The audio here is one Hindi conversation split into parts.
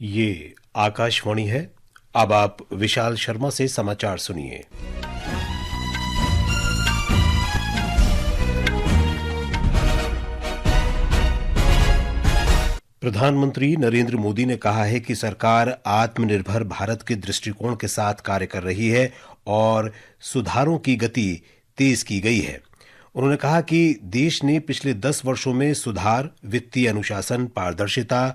ये आकाशवाणी है। अब आप विशाल शर्मा से समाचार सुनिए। प्रधानमंत्री नरेंद्र मोदी ने कहा है कि सरकार आत्मनिर्भर भारत के दृष्टिकोण के साथ कार्य कर रही है और सुधारों की गति तेज की गई है। उन्होंने कहा कि देश ने पिछले 10 वर्षों में सुधार, वित्तीय अनुशासन, पारदर्शिता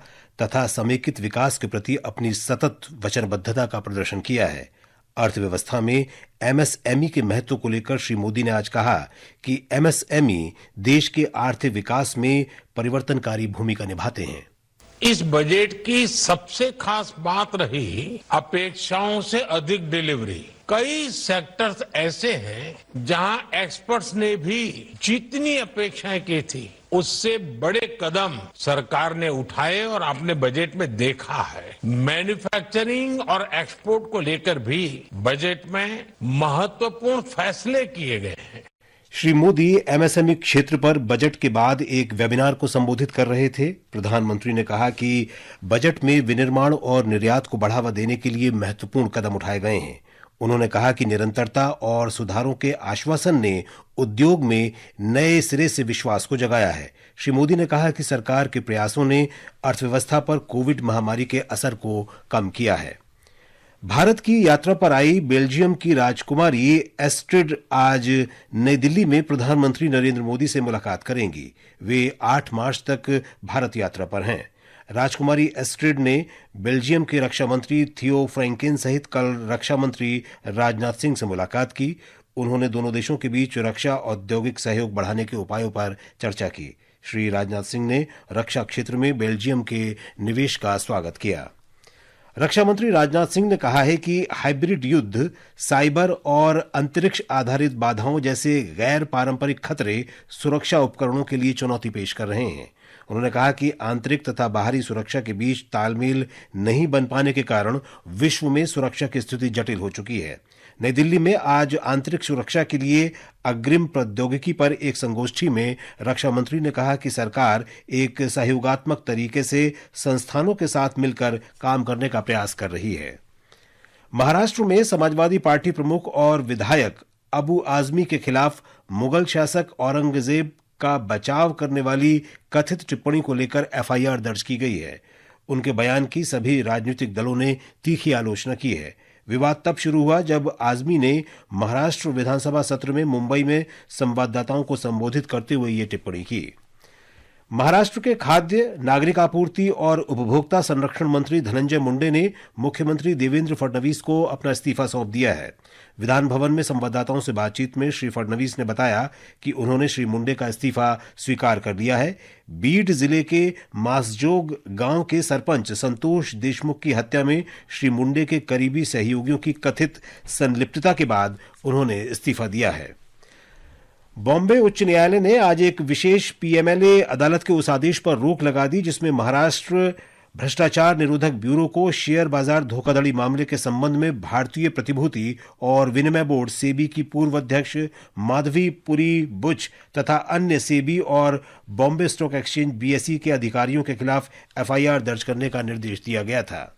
तथा समेकित विकास के प्रति अपनी सतत वचनबद्धता का प्रदर्शन किया है। अर्थव्यवस्था में एमएसएमई के महत्व को लेकर श्री मोदी ने आज कहा कि एमएसएमई देश के आर्थिक विकास में परिवर्तनकारी भूमिका निभाते हैं। इस बजट की सबसे खास बात रही अपेक्षाओं से अधिक डिलीवरी। कई सेक्टर्स ऐसे हैं जहां एक्सपर्ट्स ने भी जितनी अपेक्षाएं की थी उससे बड़े कदम सरकार ने उठाए और आपने बजट में देखा है। मैन्युफैक्चरिंग और एक्सपोर्ट को लेकर भी बजट में महत्वपूर्ण फैसले किए गए हैं। श्री मोदी एमएसएमई क्षेत्र पर बजट के बाद एक वेबिनार को संबोधित कर रहे थे। प्रधानमंत्री ने कहा कि बजट में विनिर्माण और निर्यात को बढ़ावा देने के लिए महत्वपूर्ण कदम उठाए गए हैं। उन्होंने कहा कि निरंतरता और सुधारों के आश्वासन ने उद्योग में नए सिरे से विश्वास को जगाया है। श्री मोदी ने कहा कि सरकार के प्रयासों ने अर्थव्यवस्था पर कोविड महामारी के असर को कम किया है। भारत की यात्रा पर आई बेल्जियम की राजकुमारी एस्ट्रिड आज नई दिल्ली में प्रधानमंत्री नरेंद्र मोदी से मुलाकात करेंगी। वे 8 मार्च तक भारत यात्रा पर हैं। राजकुमारी एस्ट्रिड ने बेल्जियम के रक्षा मंत्री थियो फ्रैंकेन सहित कल रक्षा मंत्री राजनाथ सिंह से मुलाकात की। उन्होंने दोनों देशों के बीच रक्षा औद्योगिक सहयोग बढ़ाने के उपायों पर चर्चा की। श्री राजनाथ सिंह ने रक्षा क्षेत्र में बेल्जियम के निवेश का स्वागत किया। रक्षा मंत्री राजनाथ सिंह ने कहा है कि हाइब्रिड युद्ध, साइबर और अंतरिक्ष आधारित बाधाओं जैसे गैर पारंपरिक खतरे सुरक्षा उपकरणों के लिए चुनौती पेश कर रहे हैं। उन्होंने कहा कि आंतरिक तथा बाहरी सुरक्षा के बीच तालमेल नहीं बन पाने के कारण विश्व में सुरक्षा की स्थिति जटिल हो चुकी है। नई दिल्ली में आज आंतरिक सुरक्षा के लिए अग्रिम प्रौद्योगिकी पर एक संगोष्ठी में रक्षा मंत्री ने कहा कि सरकार एक सहयोगात्मक तरीके से संस्थानों के साथ मिलकर काम करने का प्रयास कर रही है। महाराष्ट्र में समाजवादी पार्टी प्रमुख और विधायक अबू आजमी के खिलाफ मुगल शासक औरंगजेब का बचाव करने वाली कथित टिप्पणी को लेकर एफआईआर दर्ज की गई है। उनके बयान की सभी राजनीतिक दलों ने तीखी आलोचना की है। विवाद तब शुरू हुआ जब आजमी ने महाराष्ट्र विधानसभा सत्र में मुंबई में संवाददाताओं को संबोधित करते हुए ये टिप्पणी की। महाराष्ट्र के खाद्य, नागरिक आपूर्ति और उपभोक्ता संरक्षण मंत्री धनंजय मुंडे ने मुख्यमंत्री देवेंद्र फडणवीस को अपना इस्तीफा सौंप दिया है। विधान भवन में संवाददाताओं से बातचीत में श्री फडणवीस ने बताया कि उन्होंने श्री मुंडे का इस्तीफा स्वीकार कर लिया है। बीड जिले के मासजोग गांव के सरपंच संतोष देशमुख की हत्या में श्री मुंडे के करीबी सहयोगियों की कथित संलिप्तता के बाद उन्होंने इस्तीफा दिया है। बॉम्बे उच्च न्यायालय ने आज एक विशेष पीएमएलए अदालत के उस आदेश पर रोक लगा दी जिसमें महाराष्ट्र भ्रष्टाचार निरोधक ब्यूरो को शेयर बाजार धोखाधड़ी मामले के संबंध में भारतीय प्रतिभूति और विनिमय बोर्ड सेबी की पूर्व अध्यक्ष माधवी पुरी बुच तथा अन्य सेबी और बॉम्बे स्टॉक एक्सचेंज बीएसई के अधिकारियों के खिलाफ एफआईआर दर्ज करने का निर्देश दिया गया था।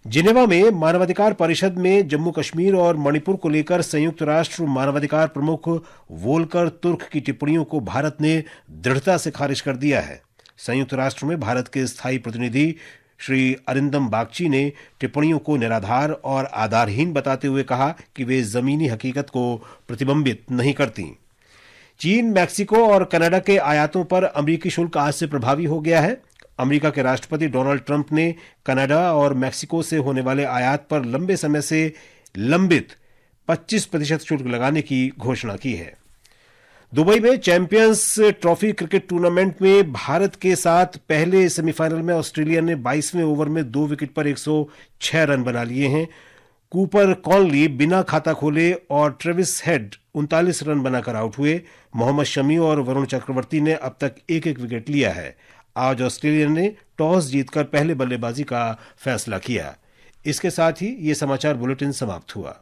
जिनेवा में मानवाधिकार परिषद में जम्मू कश्मीर और मणिपुर को लेकर संयुक्त राष्ट्र मानवाधिकार प्रमुख वोल्कर तुर्क की टिप्पणियों को भारत ने दृढ़ता से खारिज कर दिया है। संयुक्त राष्ट्र में भारत के स्थायी प्रतिनिधि श्री अरिंदम बागची ने टिप्पणियों को निराधार और आधारहीन बताते हुए कहा कि वे जमीनी हकीकत को प्रतिबिंबित नहीं करती। चीन, मैक्सिको और कनाडा के आयातों पर अमेरिकी शुल्क आज से प्रभावी हो गया है। अमेरिका के राष्ट्रपति डोनाल्ड ट्रंप ने कनाडा और मैक्सिको से होने वाले आयात पर लंबे समय से लंबित 25% शुल्क लगाने की घोषणा की है। दुबई में चैंपियंस ट्रॉफी क्रिकेट टूर्नामेंट में भारत के साथ पहले सेमीफाइनल में ऑस्ट्रेलिया ने 22वें ओवर में 2 विकेट पर 106 रन बना लिए हैं। कूपर कॉनली बिना खाता खोले और ट्रेविस हेड 39 रन बनाकर आउट हुए। मोहम्मद शमी और वरुण चक्रवर्ती ने अब तक एक विकेट लिया है। आज ऑस्ट्रेलिया ने टॉस जीतकर पहले बल्लेबाजी का फैसला किया। इसके साथ ही ये समाचार बुलेटिन समाप्त हुआ।